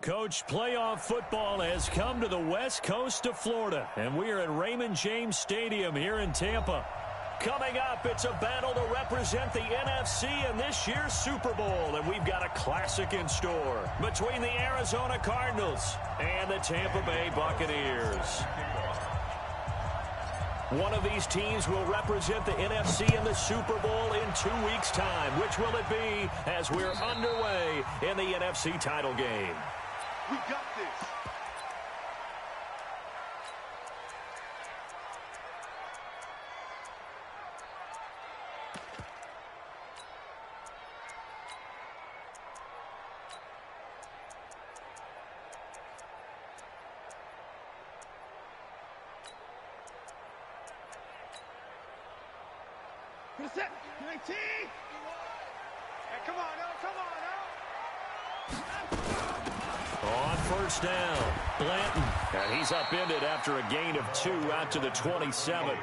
Coach, playoff football has come to the west coast of Florida, and we are at Raymond James Stadium here in Tampa. Coming up, it's a battle to represent the NFC in this year's Super Bowl, and we've got a classic in store between the Arizona Cardinals and the Tampa Bay Buccaneers. One of these teams will represent the NFC in the Super Bowl in 2 weeks' time. Which will it be as we're underway in the NFC title game? We got this. Set. 19. Hey, come on, now. Come on, now. On first down, Blanton. And he's upended after a gain of 2 out to the 27.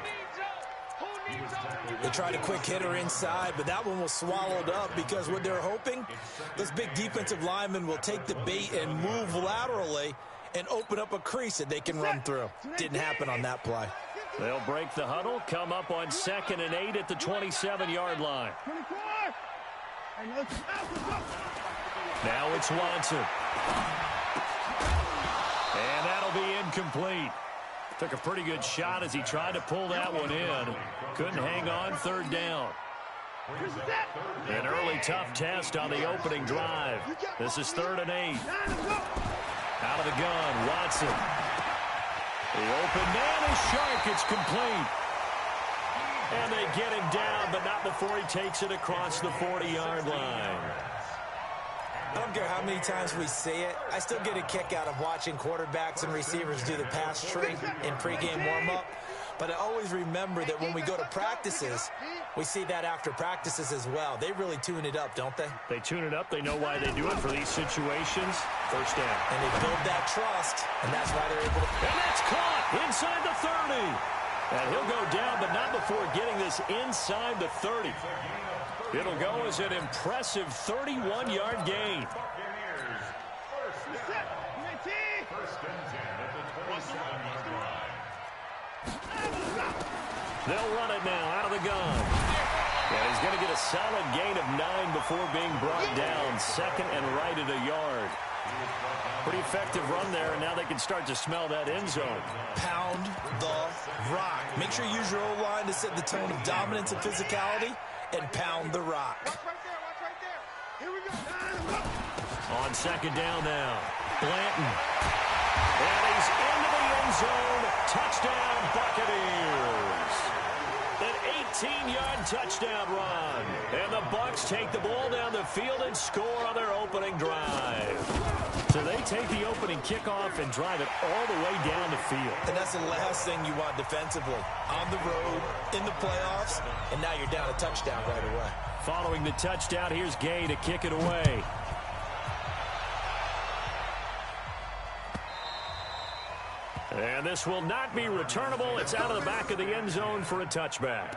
They tried a quick hitter inside, but that one was swallowed up because what they're hoping, those big defensive linemen will take the bait and move laterally and open up a crease that they can run through. Didn't happen on that play. They'll break the huddle, come up on 2nd and 8 at the 27-yard line. Now it's Watson. And that'll be incomplete. Took a pretty good shot as he tried to pull that one in. Couldn't hang on, 3rd down. An early tough test on the opening drive. This is 3rd and 8. Out of the gun, Watson. The open man is sharp. It's complete. And they get him down, but not before he takes it across the 40-yard line. I don't care how many times we see it. I still get a kick out of watching quarterbacks and receivers do the pass tree in pregame warm-up. But I always remember that when we go to practices, we see that after practices as well. They really tune it up, don't they? They tune it up. They know why they do it for these situations. First down. And they build that trust, and that's why they're able to... And that's caught inside the 30. And he'll go down, but not before getting this inside the 30. It'll go as an impressive 31-yard gain. They'll run it now out of the gun. And he's going to get a solid gain of 9 before being brought down. 2nd and right at a yard. Pretty effective run there, and now they can start to smell that end zone. Pound the rock. Make sure you use your O-line to set the tone of dominance and physicality, and pound the rock. Watch right there. Here we go. On 2nd down now, Blanton. And he's into the end zone. Touchdown, Buccaneers. An 18-yard touchdown run. And the Bucs take the ball down the field and score on their opening drive. So they take the opening kickoff and drive it all the way down the field. And that's the last thing you want defensively. On the road, in the playoffs, and now you're down a touchdown right away. Following the touchdown, here's Gay to kick it away. And this will not be returnable. It's out of the back of the end zone for a touchback.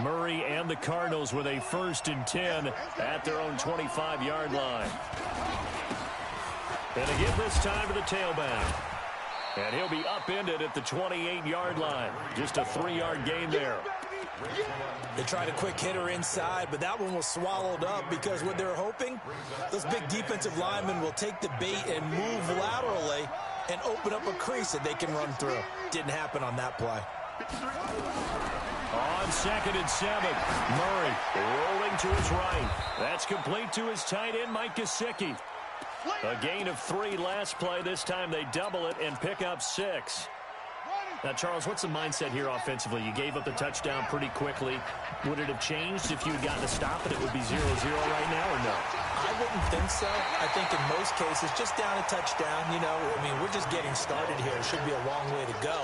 Murray and the Cardinals with a 1st and 10 at their own 25-yard line. And again this time to the tailback. And he'll be upended at the 28-yard line. Just a 3-yard gain there. They tried a quick hitter inside, but that one was swallowed up because what they're hoping, those big defensive linemen will take the bait and move laterally and open up a crease that they can run through. Didn't happen on that play. On 2nd and 7, Murray rolling to his right. That's complete to his tight end, Mike Gesicki. A gain of 3 last play. This time they double it and pick up 6. Now, Charles, what's the mindset here offensively? You gave up the touchdown pretty quickly. Would it have changed if you had gotten a stop and it would be 0-0 right now, or no? I wouldn't think so. I think in most cases, just down a touchdown, you know, I mean, we're just getting started here. It should be a long way to go.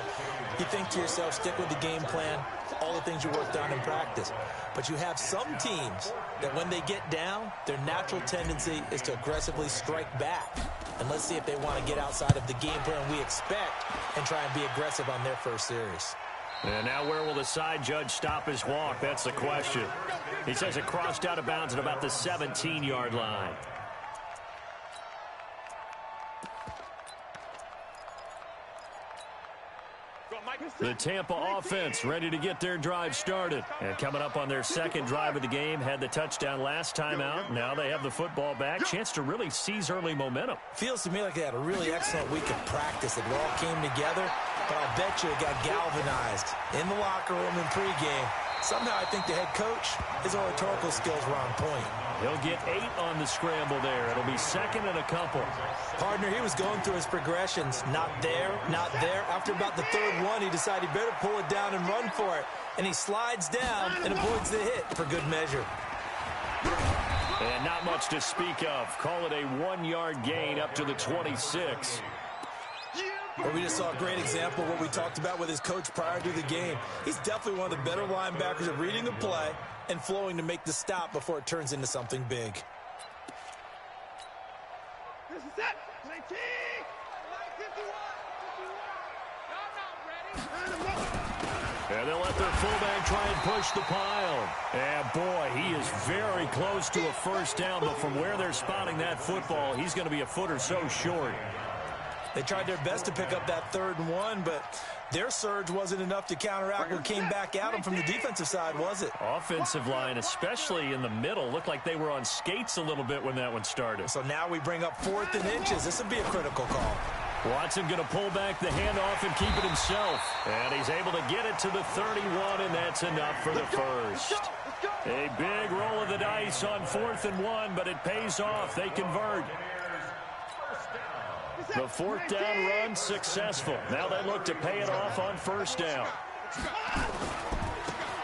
You think to yourself, stick with the game plan, all the things you worked on in practice. But you have some teams that when they get down, their natural tendency is to aggressively strike back. And let's see if they want to get outside of the game plan we expect and try and be aggressive on their first series. And now where will the side judge stop his walk? That's the question. He says it crossed out of bounds at about the 17-yard line. The Tampa offense ready to get their drive started. And coming up on their second drive of the game, had the touchdown last time out. Now they have the football back. Chance to really seize early momentum. Feels to me like they had a really excellent week of practice. It all came together, but I'll bet you it got galvanized in the locker room in pregame. Somehow I think the head coach, his oratorical skills were on point. He'll get 8 on the scramble there. It'll be second and a couple. Partner, he was going through his progressions. Not there, not there. After about the third one, he decided he better pull it down and run for it. And he slides down and avoids the hit for good measure. And not much to speak of. Call it a 1-yard gain up to the 26. Well, we just saw a great example of what we talked about with his coach prior to the game. He's definitely one of the better linebackers at reading the play and flowing to make the stop before it turns into something big. This is it. 19. 51. And they'll let their fullback try and push the pile. And, boy, he is very close to a first down, but from where they're spotting that football, he's going to be a foot or so short. They tried their best to pick up that 3rd and 1, but their surge wasn't enough to counteract what came back at them from the defensive side, was it? Offensive line, especially in the middle, looked like they were on skates a little bit when that one started. So now we bring up 4th and inches. This would be a critical call. Watson going to pull back the handoff and keep it himself. And he's able to get it to the 31, and that's enough for the first. A big roll of the dice on 4th and 1, but it pays off. They convert. The 4th down run successful. Now they look to pay it off on 1st down.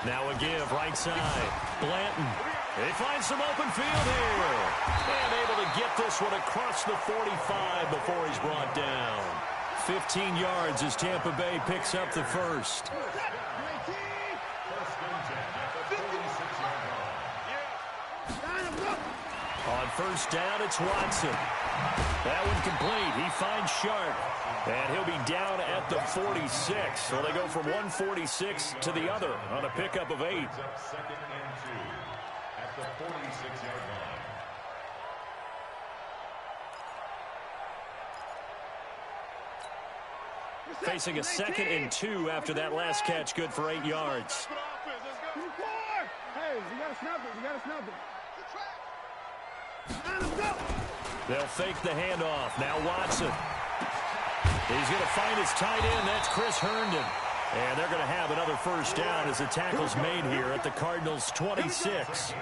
Now a give right side. Blanton. They find some open field here. And able to get this one across the 45 before he's brought down. 15 yards as Tampa Bay picks up the first. On 1st down, it's Watson. That one complete. He finds Sharp. And he'll be down at the 46. So they go from 146 to the other on a pickup of 8. Second and 2 at the 46-yard line. Facing a 2nd and 2 after that last catch, good for 8 yards. Hey, we got to snap it. We got to snap it. They'll fake the handoff. Now Watson. He's going to find his tight end. That's Chris Herndon. And they're going to have another first down as the tackle's made here at the Cardinals' 26.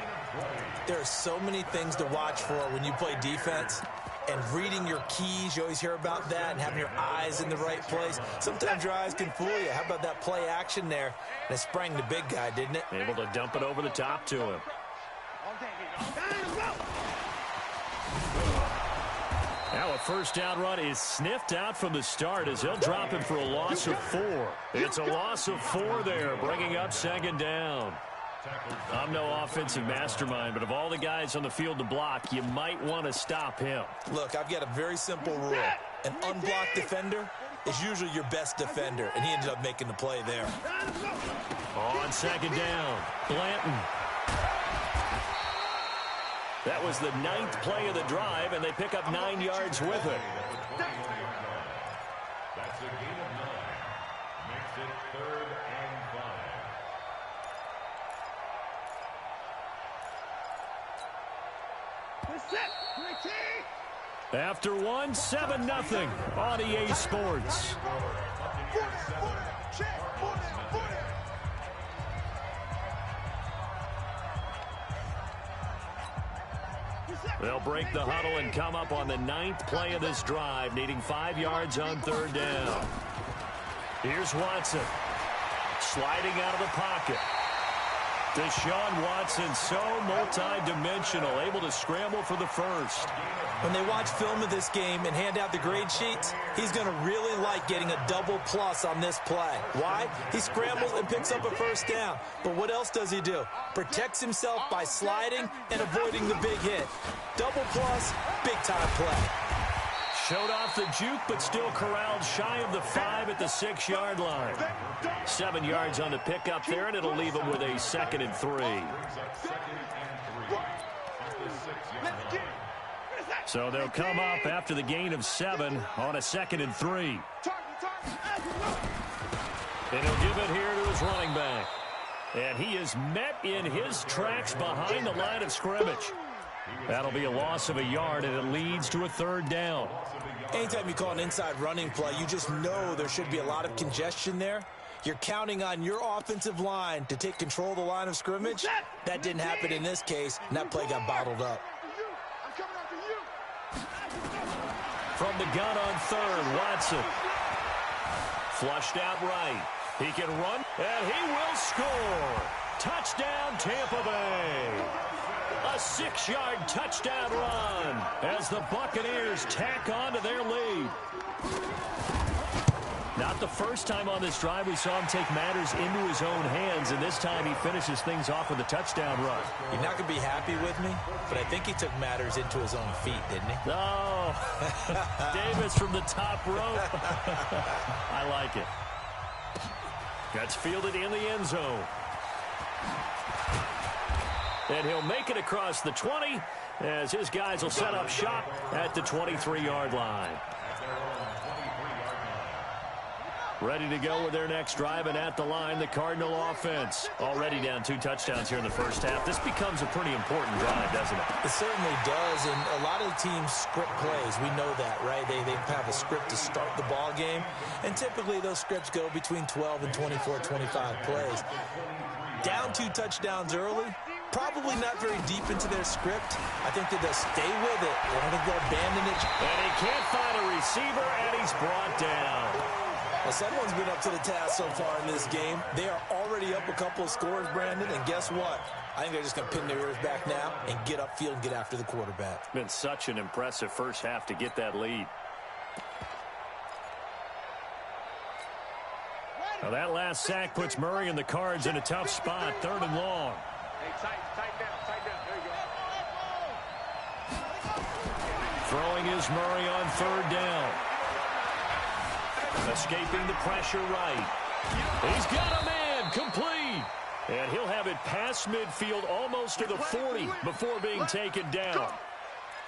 There are so many things to watch for when you play defense. And reading your keys, you always hear about that, and having your eyes in the right place. Sometimes your eyes can fool you. How about that play action there? And it sprang the big guy, didn't it? Able to dump it over the top to him. Now a first down run is sniffed out from the start as he'll drop him for a loss of 4. It's a loss of 4 there, bringing up 2nd down. I'm no offensive mastermind, but of all the guys on the field to block, you might want to stop him. Look, I've got a very simple rule. An unblocked defender is usually your best defender, and he ended up making the play there. On 2nd down, Blanton. That was the 9th play of the drive, and they pick up 9 yards with it. That's a gain of 9. Makes it 3rd and 5. After one, 7-0 on EA Sports. They'll break the huddle and come up on the 9th play of this drive, needing 5 yards on 3rd down. Here's Watson, sliding out of the pocket. Deshaun Watson, so multi-dimensional, able to scramble for the first. When they watch film of this game and hand out the grade sheets, he's going to really like getting a double plus on this play. Why? He scrambles and picks up a first down. But what else does he do? Protects himself by sliding and avoiding the big hit. Double plus, big-time play. Showed off the juke, but still corralled shy of the 5 at the 6-yard line. 7 yards on the pickup there, and it'll leave him with a 2nd and 3. So they'll come up after the gain of 7 on a 2nd and 3. And he'll give it here to his running back. And he is met in his tracks behind the line of scrimmage. That'll be a loss of a yard, and it leads to a 3rd down. Anytime you call an inside running play, you just know there should be a lot of congestion there. You're counting on your offensive line to take control of the line of scrimmage. That didn't happen in this case, and that play got bottled up. From the gun on 3rd, Watson. Flushed out right. He can run, and he will score. Touchdown, Tampa Bay. A 6-yard touchdown run as the Buccaneers tack on to their lead. Not the first time on this drive we saw him take matters into his own hands, and this time he finishes things off with a touchdown run. You're not going to be happy with me, but I think he took matters into his own feet, didn't he? Oh, Davis from the top rope. I like it. That's fielded in the end zone. And he'll make it across the 20 as his guys will set up shop at the 23-yard line. Ready to go with their next drive, and at the line, the Cardinal offense. Already down 2 touchdowns here in the first half. This becomes a pretty important drive, doesn't it? It certainly does, and a lot of the teams script plays. We know that, right? They have a script to start the ball game, and typically those scripts go between 12 and 24, 25 plays. Down 2 touchdowns early, probably not very deep into their script. I think that they'll stay with it. I don't think they'll abandon it. And he can't find a receiver, and he's brought down. Well, someone's been up to the task so far in this game. They are already up a couple of scores, Brandon, and guess what? I think they're just going to pin their ears back now and get upfield and get after the quarterback. Been such an impressive first half to get that lead. Now that last sack puts Murray and the Cards in a tough spot, 3rd and long. Hey, tight down. There you go. Throwing is Murray on 3rd down. Escaping the pressure right. He's got him in, complete. And he'll have it past midfield almost to the 40 before being taken down.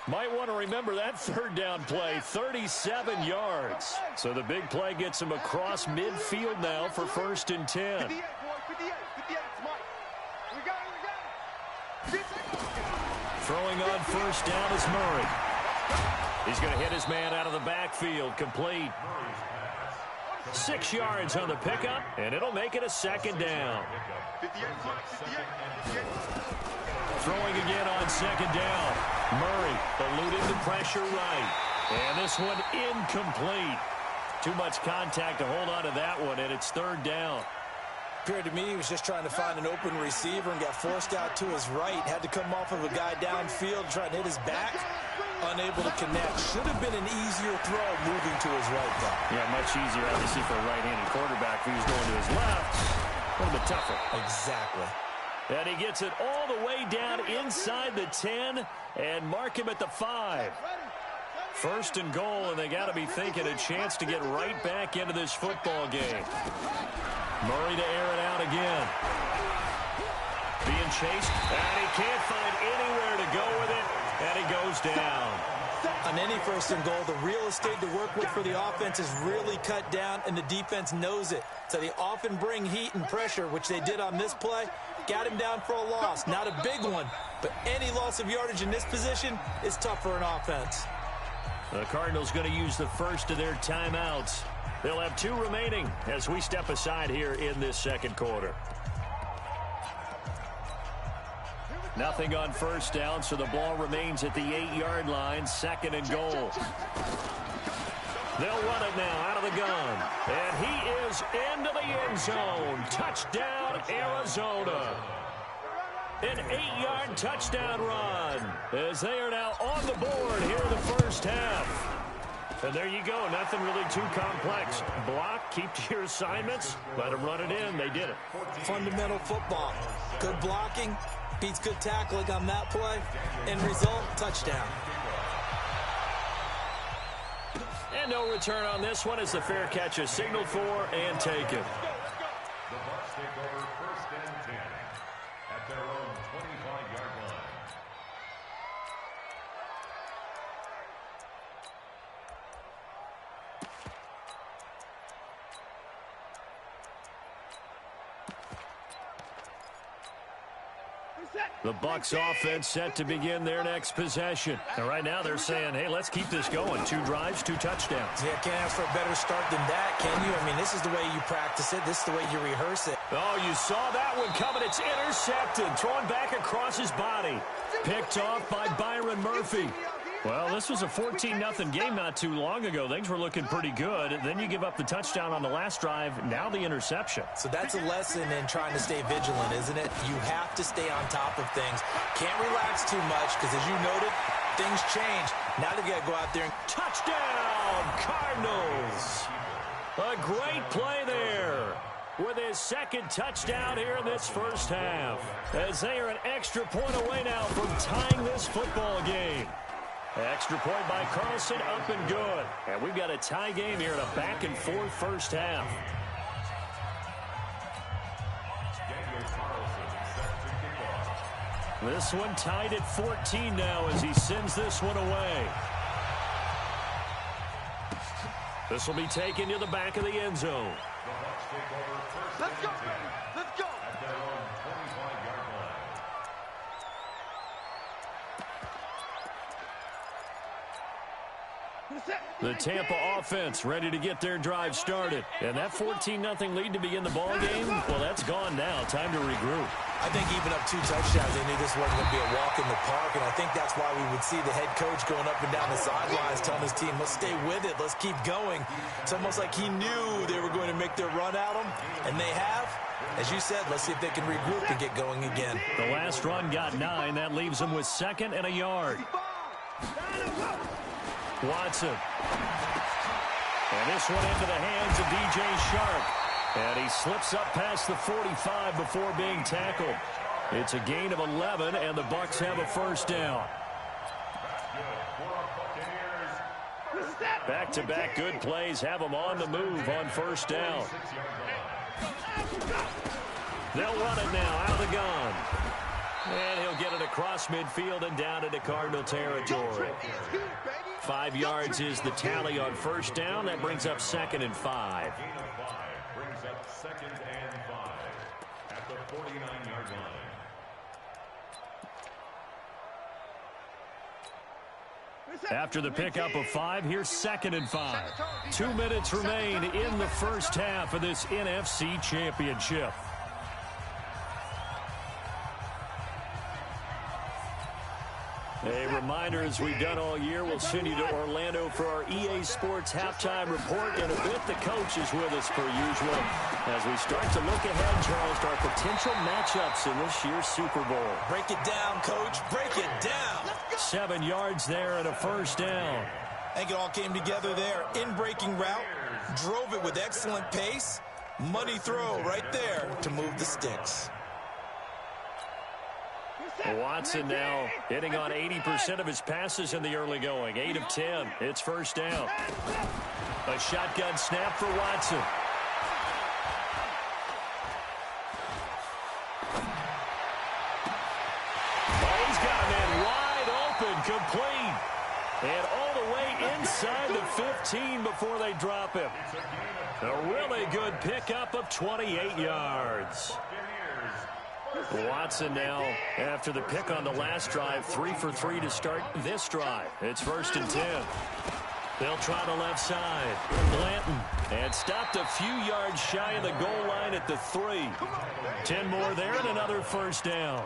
Might want to remember that 3rd down play, 37 yards. So the big play gets him across midfield now for 1st and 10. 58, boy, 58, Mike. We got it. Throwing on 1st down is Murray. He's going to hit his man out of the backfield, complete. 6 yards on the pickup, and it'll make it a 2nd down. 58, Mike, 58. Throwing again on 2nd down. Murray eluding the pressure right. And this one incomplete. Too much contact to hold on to that one, and it's 3rd down. Appeared to me he was just trying to find an open receiver and got forced out to his right. Had to come off of a guy downfield, try to hit his back. Unable to connect. Should have been an easier throw moving to his right, though. Yeah, much easier, obviously, for a right-handed quarterback. If he was going to his left, a little bit tougher. Exactly. And he gets it all the way down inside the 10 and mark him at the 5. 1st and goal, and they got to be thinking a chance to get right back into this football game. Murray to air it out again. Being chased, and he can't find anywhere to go with it, and he goes down. On any 1st and goal, the real estate to work with for the offense is really cut down, and the defense knows it. So they often bring heat and pressure, which they did on this play. Got him down for a loss. Not a big one, but any loss of yardage in this position is tough for an offense. The Cardinals going to use the first of their timeouts. They'll have 2 remaining as we step aside here in this 2nd quarter. Nothing on 1st down, so the ball remains at the 8-yard line, 2nd and goal. They'll run it now out of the gun. And he is into the end zone. Touchdown, Arizona. An 8-yard touchdown run as they are now on the board here in the first half. And there you go. Nothing really too complex. Block, keep to your assignments, let them run it in. They did it. Fundamental football. Good blocking beats good tackling on that play. End result, touchdown. And no return on this one as the fair catch is signaled for and taken. The Bucs take over 1st and 10 at their own 25-yard line. The Bucs offense set to begin their next possession. And right now they're saying, hey, let's keep this going. 2 drives, 2 touchdowns. Yeah, can't ask for a better start than that, can you? I mean, this is the way you practice it. This is the way you rehearse it. Oh, you saw that one coming. It's intercepted. Thrown back across his body. Picked off by Byron Murphy. Well, this was a 14-0 game not too long ago. Things were looking pretty good. Then you give up the touchdown on the last drive. Now the interception. So that's a lesson in trying to stay vigilant, isn't it? You have to stay on top of things. Can't relax too much because, as you noted, things change. Now they've got to go out there and touchdown, Cardinals. A great play there with his 2nd touchdown here in this first half, as they are an extra point away now from tying this football game. Extra point by Carlson, up and good. And we've got a tie game here in a back-and-forth first half. This one tied at 14 now as he sends this one away. This will be taken to the back of the end zone. Let's go, baby. Let's go. At their own 25-yard line. The Tampa offense ready to get their drive started. And that 14-0 lead to begin the ball game, well, that's gone now. Time to regroup. I think even up 2 touchdowns, they knew this wasn't going to be a walk in the park, and I think that's why we would see the head coach going up and down the sidelines telling his team, let's stay with it, let's keep going. It's almost like he knew they were going to make their run at him, and they have. As you said, let's see if they can regroup and get going again. The last run got 9. That leaves them with 2nd and a yard. Watson. And this one into the hands of DJ Shark. And he slips up past the 45 before being tackled. It's a gain of 11, and the Bucs have a first down. Back-to-back good plays have them on the move on first down. They'll run it now out of the gun. And he'll get it across midfield and down into Cardinal territory. 5 yards is the tally on first down. That brings up 2nd and 5. Brings up 2nd and 5 at the 49-yard line. After the pickup of 5, here's 2nd and 5. 2 minutes remain in the first half of this NFC Championship. A reminder, as we've done all year, we'll send you to Orlando for our EA Sports halftime report. In a bit, the coach is with us per usual as we start to look ahead, Charles, to our potential matchups in this year's Super Bowl. Break it down, Coach. Break it down. 7 yards there and a first down. I think it all came together there. In-breaking route, drove it with excellent pace. Money throw right there to move the sticks. Watson now hitting on 80% of his passes in the early going. 8 of 10. It's first down. A shotgun snap for Watson. Oh, he's got a man wide open, complete. And all the way inside the 15 before they drop him. A really good pickup of 28 yards. Watson now, after the pick on the last drive, 3 for 3 to start this drive. It's 1st and 10. They'll try the left side. Blanton, and stopped a few yards shy of the goal line at the 3. 10 more there and another first down.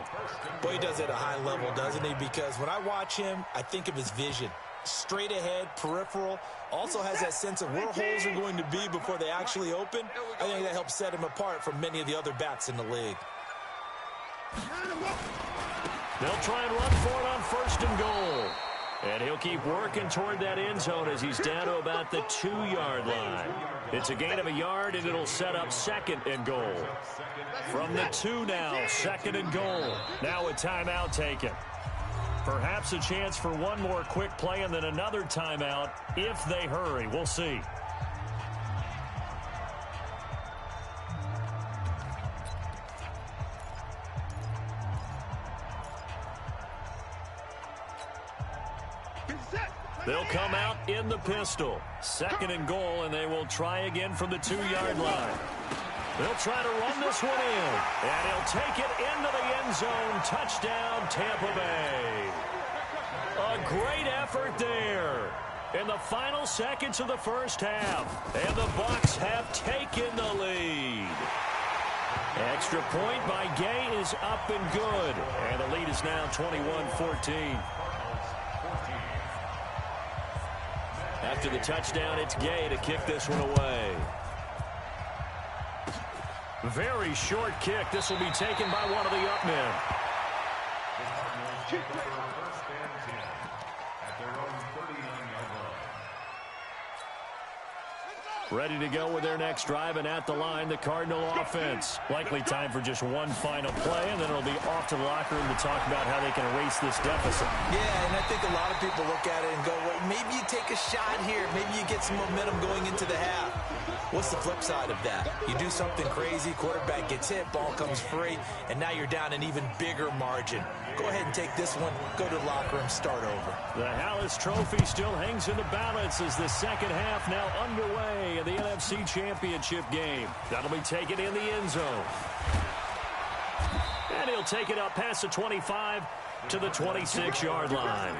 Boy, he does it at a high level, doesn't he? Because when I watch him, I think of his vision. Straight ahead, peripheral, also has that sense of where holes are going to be before they actually open. I think that helps set him apart from many of the other backs in the league. They'll try and run for it on 1st and goal. And he'll keep working toward that end zone as he's down to about the 2-yard line. It's a gain of a yard, and it'll set up 2nd and goal. From the 2 now, 2nd and goal. Now a timeout taken. Perhaps a chance for one more quick play and then another timeout if they hurry. We'll see. They'll come out in the pistol. 2nd and goal, and they will try again from the 2-yard line. They'll try to run this one in, and he'll take it into the end zone. Touchdown, Tampa Bay. A great effort there in the final seconds of the first half, and the Bucs have taken the lead. Extra point by Gay is up and good, and the lead is now 21-14. After the touchdown, it's Gay to kick this one away. Very short kick. This will be taken by one of the up men. Ready to go with their next drive, and at the line, the Cardinal offense. Likely time for just one final play, and then it'll be off to the locker room to talk about how they can erase this deficit. Yeah, and I think a lot of people look at it and go, well, maybe you take a shot here. Maybe you get some momentum going into the half. What's the flip side of that? You do something crazy, quarterback gets hit, ball comes free, and now you're down an even bigger margin. Go ahead and take this one, go to the locker room, start over. The Hallis Trophy still hangs in the balance as the second half now underway in the NFC Championship game. That'll be taken in the end zone. And he'll take it up past the 25 to the 26-yard line.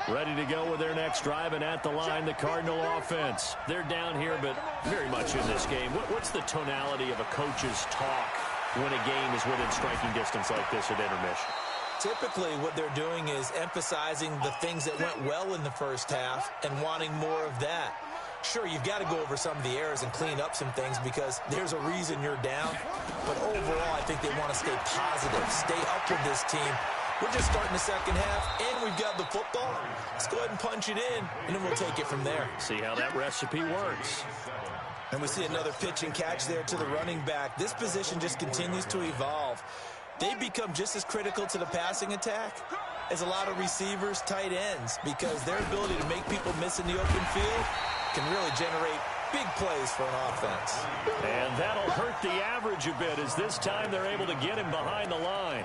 Ready to go with their next drive, and at the line, the Cardinal offense. They're down here, but very much in this game. What's the tonality of a coach's talk when a game is within striking distance like this at intermission? Typically, what they're doing is emphasizing the things that went well in the first half and wanting more of that. Sure, you've got to go over some of the errors and clean up some things because there's a reason you're down. But overall, I think they want to stay positive, stay up with this team. We're just starting the second half, and we've got the football. Let's go ahead and punch it in, and then we'll take it from there. See how that recipe works. And we see another pitch and catch there to the running back. This position just continues to evolve. They become just as critical to the passing attack as a lot of receivers, tight ends, because their ability to make people miss in the open field can really generate big plays for an offense. And that'll hurt the average a bit as this time they're able to get him behind the line.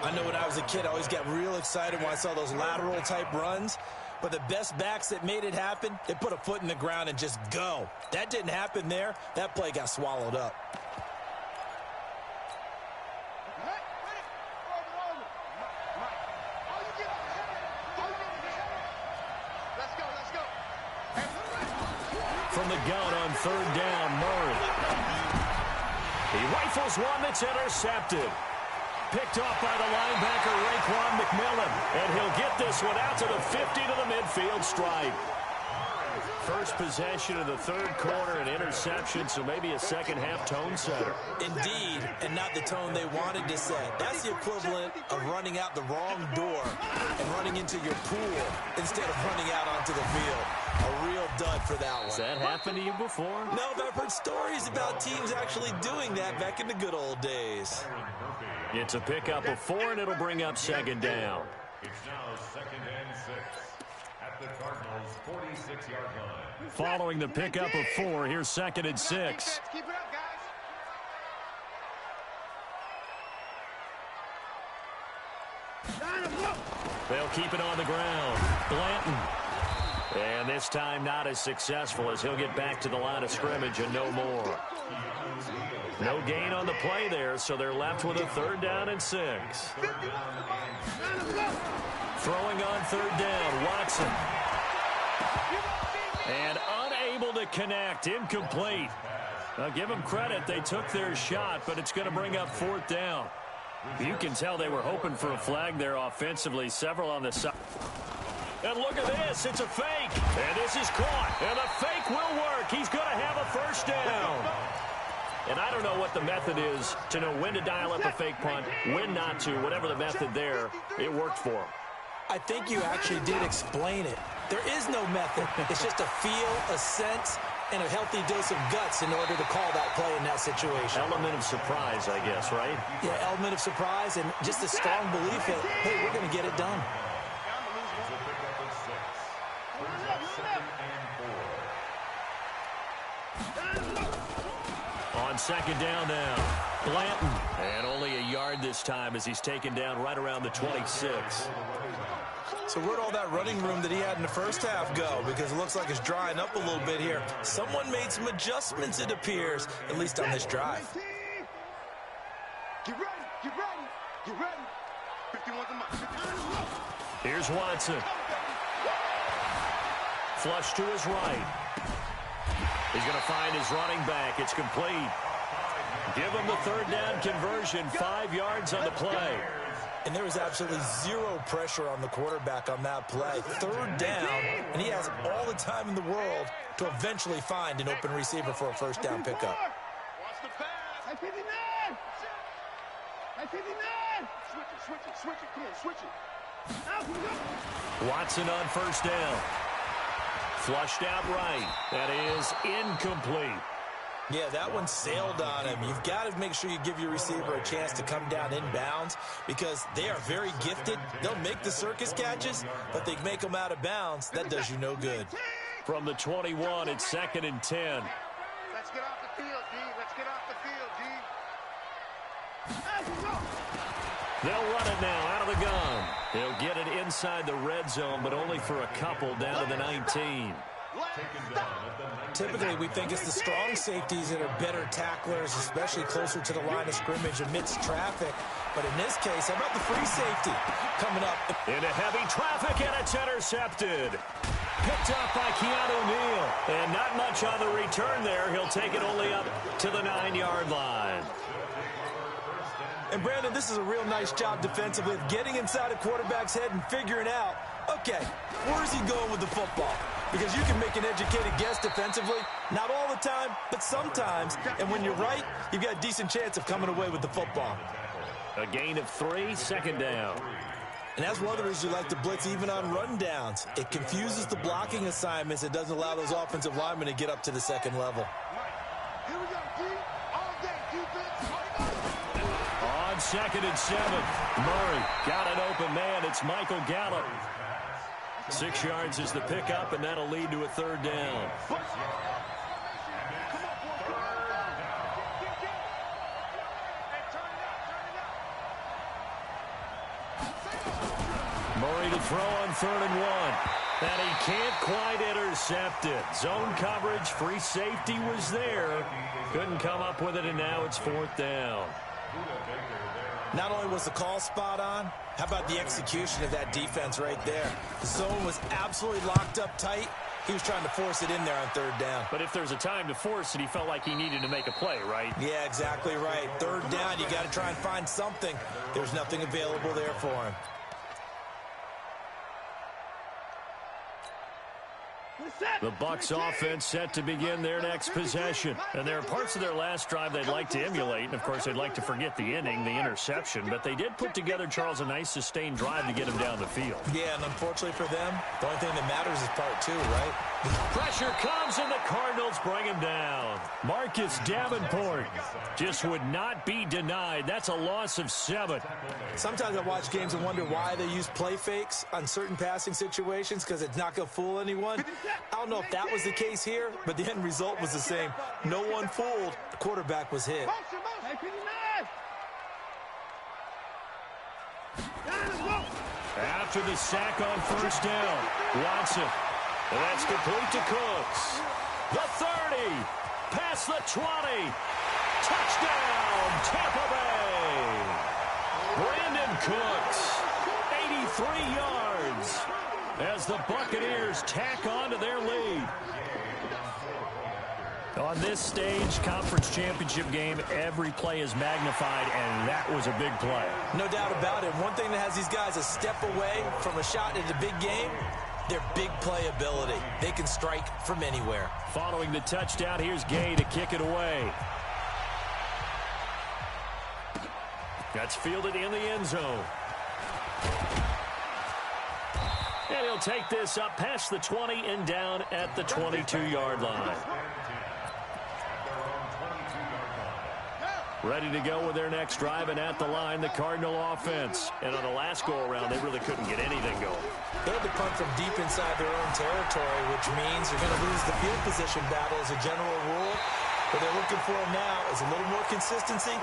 I know when I was a kid, I always got real excited when I saw those lateral-type runs. But the best backs that made it happen, they put a foot in the ground and just go. That didn't happen there. That play got swallowed up. From the gun on 3rd down, Murray. He rifles one that's intercepted. Picked off by the linebacker, Raekwon McMillan. And he'll get this one out to the 50 to the midfield stripe. First possession of the 3rd quarter, an interception, so maybe a second-half tone setter. Indeed, and not the tone they wanted to set. That's the equivalent of running out the wrong door and running into your pool instead of running out onto the field. A real dud for that one. Has that happened to you before? No, but I've heard stories about teams actually doing that back in the good old days. It's a pickup of 4, and it'll bring up 2nd down. It's now 2nd and 6 at the Cardinals' 46-yard line. Following the pickup of 4, here's 2nd and 6. Keep it up, guys. They'll keep it on the ground. Blanton. And this time not as successful as he'll get back to the line of scrimmage and no more. No gain on the play there, so they're left with a 3rd down and 6. Throwing on 3rd down, Watson. And unable to connect, incomplete. Now give them credit, they took their shot, but it's going to bring up 4th down. You can tell they were hoping for a flag there offensively, several on the side. And look at this, it's a fake. And this is caught, and the fake will work. He's going to have a 1st down. And I don't know what the method is to know when to dial up a fake punt, when not to. Whatever the method there, it worked for him. I think you actually did explain it. There is no method. It's just a feel, a sense, and a healthy dose of guts in order to call that play in that situation. Element of surprise, I guess, right? Yeah, element of surprise and just a strong belief that, hey, we're going to get it done. On second down now, Blanton. And only a yard this time as he's taken down right around the 26. So where'd all that running room that he had in the first half go? Because it looks like it's drying up a little bit here. Someone made some adjustments, it appears, at least on this drive. Get ready, get ready, get ready. 51's a mile. Here's Watson. Flush to his right. He's going to find his running back. It's complete. Give him the third down conversion. 5 yards on the play. And there was absolutely zero pressure on the quarterback on that play. Third down, and he has all the time in the world to eventually find an open receiver for a first down pickup. Watch the pass. I 59. I 59. Switch it, switch it, switch it. Come on, switch it. Watson on first down. Flushed out right. That is incomplete. Yeah, that one sailed on him. You've got to make sure you give your receiver a chance to come down inbounds because they are very gifted. They'll make the circus catches, but they make them out of bounds. That does you no good. From the 21, it's 2nd and 10. Let's get off the field, D. Let's get off the field, D. They'll run it now out of the gun. They'll get it inside the red zone, but only for a couple down to the 19. Typically, we think it's the strong safeties that are better tacklers, especially closer to the line of scrimmage amidst traffic. But in this case, how about the free safety coming up? Into heavy traffic, and it's intercepted. Picked up by Keanu Neal. And not much on the return there. He'll take it only up to the 9-yard line. And, Brandon, this is a real nice job defensively of getting inside a quarterback's head and figuring out, okay, where's he going with the football? Because you can make an educated guess defensively, not all the time, but sometimes. And when you're right, you've got a decent chance of coming away with the football. A gain of 3, second down. And as runners, you like to blitz even on run downs. It confuses the blocking assignments. It doesn't allow those offensive linemen to get up to the second level. Here we go, D. All day, defense. On 2nd and 7, Murray got an open man. It's Michael Gallup. 6 yards is the pickup, and that'll lead to a third down. Murray to throw on 3rd and 1. And he can't quite intercept it. Zone coverage, free safety was there. Couldn't come up with it, and now it's 4th down. Not only was the call spot on, how about the execution of that defense right there? The zone was absolutely locked up tight. He was trying to force it in there on 3rd down. But if there's a time to force it, he felt like he needed to make a play, right? Yeah, exactly right. 3rd down, you got to try and find something. There's nothing available there for him. The Bucs offense set to begin their next possession. And there are parts of their last drive they'd like to emulate. And, of course, they'd like to forget the inning, the interception. But they did put together, Charles, a nice sustained drive to get him down the field. Yeah, and unfortunately for them, the only thing that matters is part 2, right? Pressure comes, and the Cardinals bring him down. Marcus Davenport just would not be denied. That's a loss of 7. Sometimes I watch games and wonder why they use play fakes on certain passing situations because it's not going to fool anyone. I don't know if that was the case here, but the end result was the same. No one fooled. The quarterback was hit. After the sack on 1st down, Watson. And that's complete to Cooks. The 30, past the 20. Touchdown, Tampa Bay. Brandon Cooks, 83 yards. As the Buccaneers tack on to their lead. On this stage, conference championship game, every play is magnified, and that was a big play. No doubt about it. One thing that has these guys a step away from a shot at a big game, their big play ability. They can strike from anywhere. Following the touchdown, here's Gay to kick it away. That's fielded in the end zone. And he'll take this up past the 20 and down at the 22-yard line. Ready to go with their next drive, and at the line, the Cardinal offense. And on the last go-around, they really couldn't get anything going. They had to punt from deep inside their own territory, which means they're going to lose the field position battle as a general rule. What they're looking for now is a little more consistency,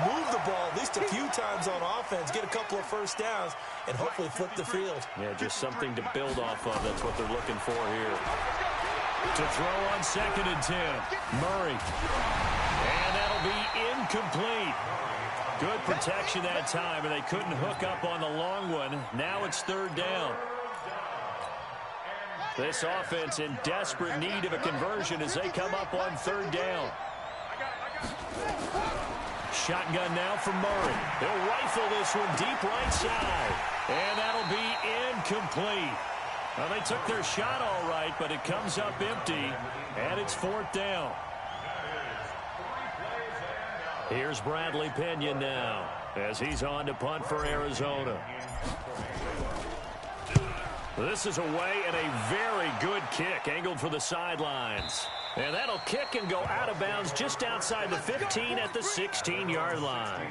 move the ball at least a few times on offense, get a couple of first downs, and hopefully flip the field. Yeah, just something to build off of. That's what they're looking for here. To throw on 2nd and 10, Murray. And that'll be incomplete. Good protection that time, and they couldn't hook up on the long one. Now it's 3rd down. This offense in desperate need of a conversion as they come up on 3rd down. Shotgun now from Murray. He'll rifle this one deep right side. And that'll be incomplete. Well, they took their shot all right, but it comes up empty, and it's 4th down. Here's Bradley Pinion now as he's on to punt for Arizona. This is away and a very good kick angled for the sidelines. And that'll kick and go out of bounds just outside the 15 at the 16-yard line.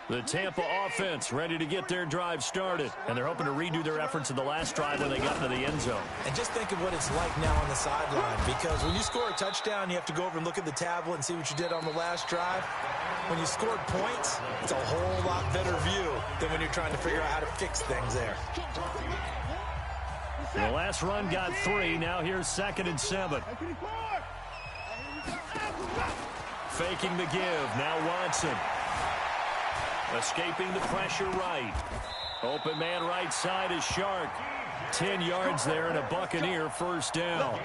The Tampa offense ready to get their drive started. And they're hoping to redo their efforts in the last drive when they got into the end zone. And just think of what it's like now on the sideline. Because when you score a touchdown, you have to go over and look at the tablet and see what you did on the last drive. When you scored points, it's a whole lot better view than when you're trying to figure out how to fix things there. The last run got 3. Now here's 2nd and 7. Faking the give. Now Watson. Escaping the pressure right. Open man right side is Shark. 10 yards there and a Buccaneer first down.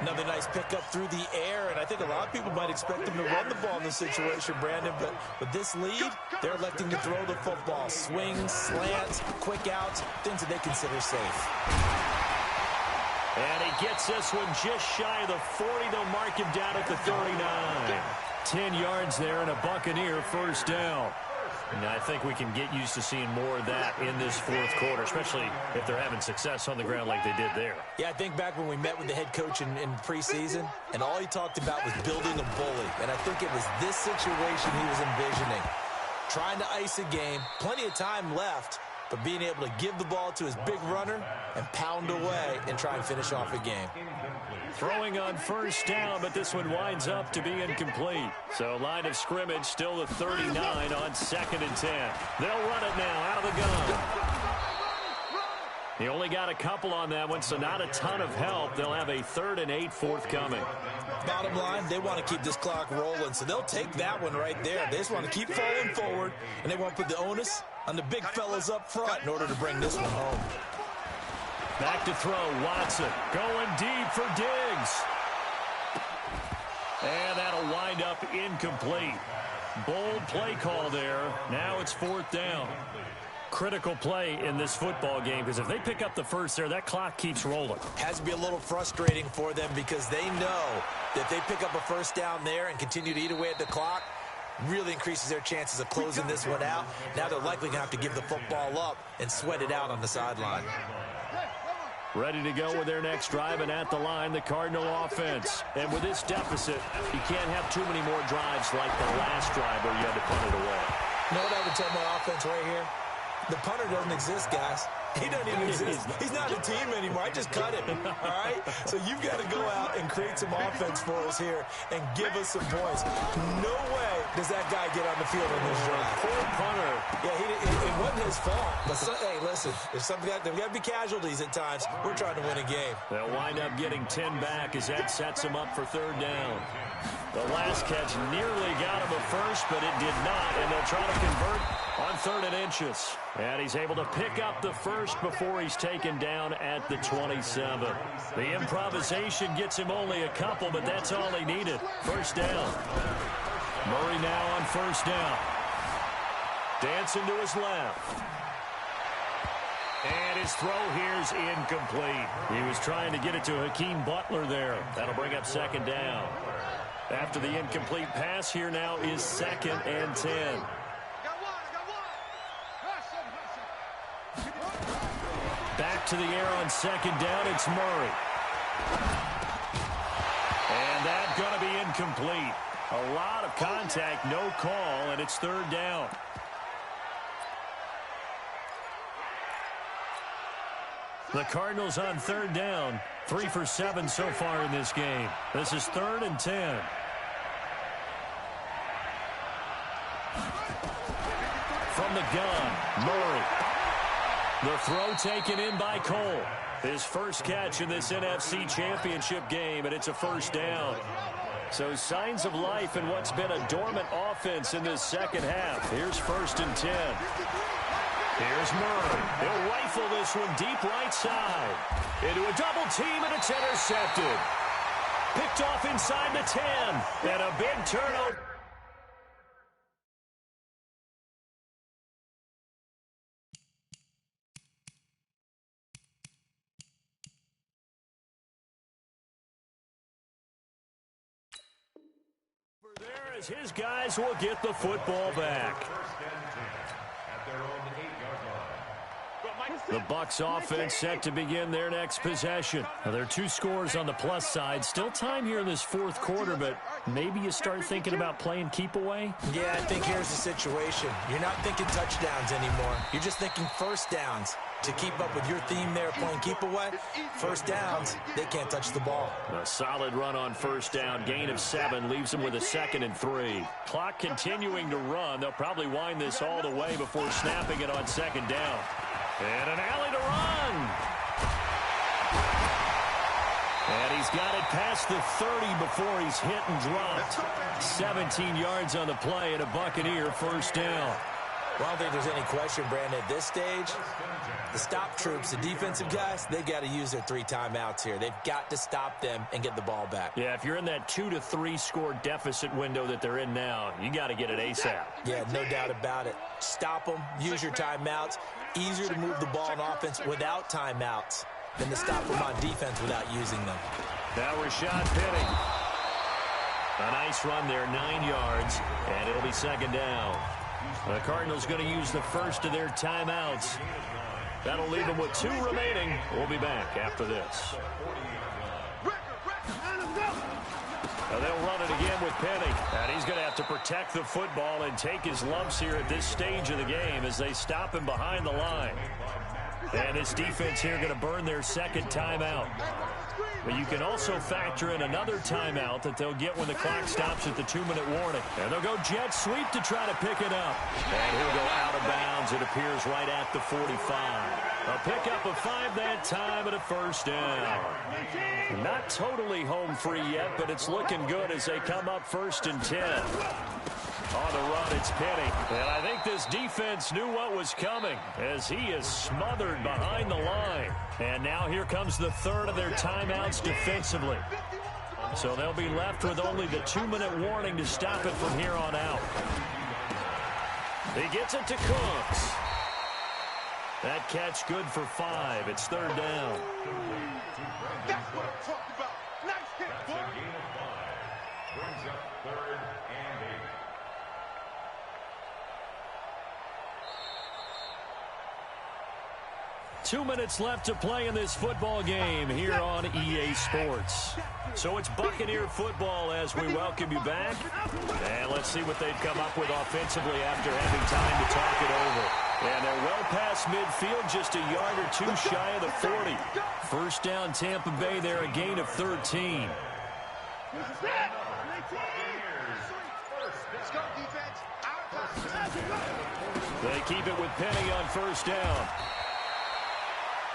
Another nice pickup through the air, and I think a lot of people might expect them to run the ball in this situation, Brandon, but with this lead, they're electing to throw the football. Swings, slants, quick outs, things that they consider safe. And he gets this one just shy of the 40. They'll mark him down at the 39. 10 yards there and a Buccaneer first down. And I think we can get used to seeing more of that in this 4th quarter, especially if they're having success on the ground like they did there. Yeah, I think back when we met with the head coach in preseason, and all he talked about was building a bully. And I think it was this situation he was envisioning. Trying to ice a game, plenty of time left, but being able to give the ball to his big runner and pound away and try and finish off a game. Throwing on first down, but this one winds up to be incomplete. So line of scrimmage still the 39 on 2nd and 10. They'll run it now out of the gun. He only got a couple on that one, so not a ton of help. They'll have a 3rd and 8 forthcoming. Bottom line, they want to keep this clock rolling, so they'll take that one right there. They just want to keep falling forward, and they want to put the onus on the big fellas up front in order to bring this one home. Back to throw, Watson going deep for Diggs. And that'll wind up incomplete. Bold play call there. Now it's 4th down. Critical play in this football game because if they pick up the first there, that clock keeps rolling. Has to be a little frustrating for them because they know that if they pick up a first down there and continue to eat away at the clock, really increases their chances of closing this one out. Now they're likely going to have to give the football up and sweat it out on the sideline. Ready to go with their next drive, and at the line, the Cardinal offense. And with this deficit, you can't have too many more drives like the last drive where you had to punt it away. You know what I would tell my offense right here? The punter doesn't exist, guys. He doesn't even exist. He's not a team anymore. I just cut him, all right? So you've got to go out and create some offense for us here and give us some points. No way does that guy get on the field in this drive. Poor punter. Yeah, it wasn't his fault. But hey, listen, there's got to be casualties at times. We're trying to win a game. They'll wind up getting 10 back as that sets them up for 3rd down. The last catch nearly got him a first, but it did not, and they'll try to convert on 3rd and inches. And he's able to pick up the first before he's taken down at the 27. The improvisation gets him only a couple, but that's all he needed. First down. Murray now on first down. Dancing to his left. And his throw here's incomplete. He was trying to get it to Hakeem Butler there. That'll bring up 2nd down. After the incomplete pass, here now is 2nd and 10. Back to the air on 2nd down, it's Murray. And that's going to be incomplete. A lot of contact, no call, and it's third down. The Cardinals on third down, 3 for 7 so far in this game. This is 3rd and 10. From the gun, Murray. The throw taken in by Cole. His first catch in this NFC Championship game, and it's a first down. So signs of life in what's been a dormant offense in this second half. Here's 1st and 10. Here's Murray. He'll rifle this one deep right side. Into a double team, and it's intercepted. Picked off inside the 10. And a big turnover. There as his guys will get the football back. The Bucs offense set to begin their next possession. Now, there are 2 scores on the plus side. Still time here in this 4th quarter, but maybe you start thinking about playing keep away? Yeah, I think here's the situation. You're not thinking touchdowns anymore. You're just thinking first downs. To keep up with your theme there playing keep away, first downs, they can't touch the ball. A solid run on first down. Gain of 7 leaves them with a 2nd and 3. Clock continuing to run. They'll probably wind this all the way before snapping it on 2nd down. And an alley to run. And he's got it past the 30 before he's hit and dropped. 17 yards on the play and a Buccaneer first down. Well, I don't think there's any question, Brandon, at this stage, the stop troops, the defensive guys, they've got to use their 3 timeouts here. They've got to stop them and get the ball back. Yeah, if you're in that 2 to 3 score deficit window that they're in now, you got to get it ASAP. Yeah, no doubt about it. Stop them, use your timeouts. Easier to move the ball on offense without timeouts than to stop them on defense without using them. Now Rashad Penny. A nice run there, 9 yards, and it'll be 2nd down. The Cardinals going to use the first of their timeouts. That'll leave them with 2 remaining. We'll be back after this. Now they'll run it again with Penny. And he's going to have to protect the football and take his lumps here at this stage of the game as they stop him behind the line. And this defense here going to burn their 2nd timeout. But you can also factor in another timeout that they'll get when the clock stops at the 2-minute warning. And they'll go jet sweep to try to pick it up. And he'll go out of bounds. It appears right at the 45. A pickup of 5 that time and a first down. Not totally home free yet, but it's looking good as they come up 1st and 10. On the run, it's Penny. And I think this defense knew what was coming as he is smothered behind the line. And now here comes the 3rd of their timeouts defensively. So they'll be left with only the 2-minute warning to stop it from here on out. He gets it to Cooks. That catch good for 5. It's 3rd down. That's what I'm talking about. Nice hit, boy. That's a gain of 5. Brings up 3rd and 8. Two minutes left to play in this football game here on EA Sports. So it's Buccaneer football as we welcome you back. And let's see what they've come up with offensively after having time to talk it over. And they're well past midfield, just a yard or 2 shy of the 40. First down, Tampa Bay there, a gain of 13. They keep it with Penny on first down.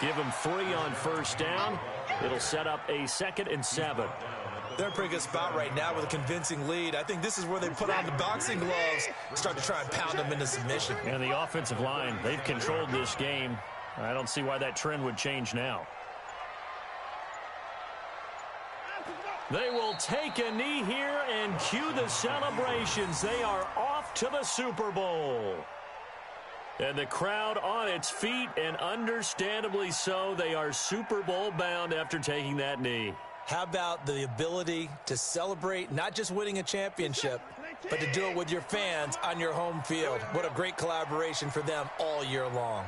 Give him 3 on first down. It'll set up a 2nd and 7. They're in a pretty good spot right now with a convincing lead. I think this is where they put on the boxing gloves, start to try and pound them into submission. And the offensive line, they've controlled this game. I don't see why that trend would change now. They will take a knee here and cue the celebrations. They are off to the Super Bowl. And the crowd on its feet, and understandably so. They are Super Bowl bound after taking that knee. How about the ability to celebrate not just winning a championship, but to do it with your fans on your home field? What a great collaboration for them all year long.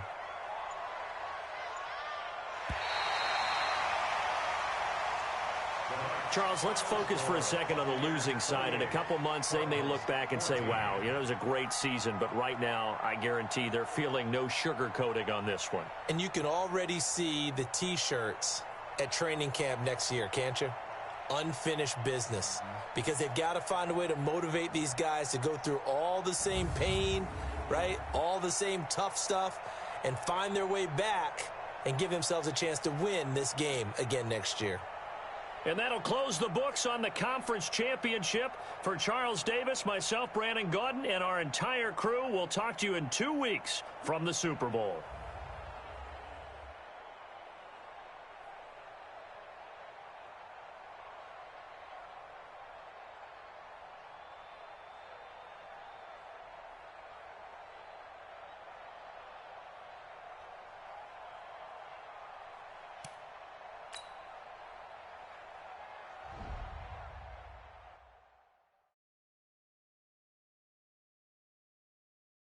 Charles, let's focus for a second on the losing side. In a couple months, they may look back and say, wow, it was a great season. But right now, I guarantee they're feeling no sugarcoating on this one. And you can already see the T-shirts at training camp next year, can't you? Unfinished business. Because they've got to find a way to motivate these guys to go through all the same pain, right? All the same tough stuff, and find their way back and give themselves a chance to win this game again next year. And that'll close the books on the conference championship. For Charles Davis, myself, Brandon Gaudin, and our entire crew, we'll talk to you in 2 weeks from the Super Bowl.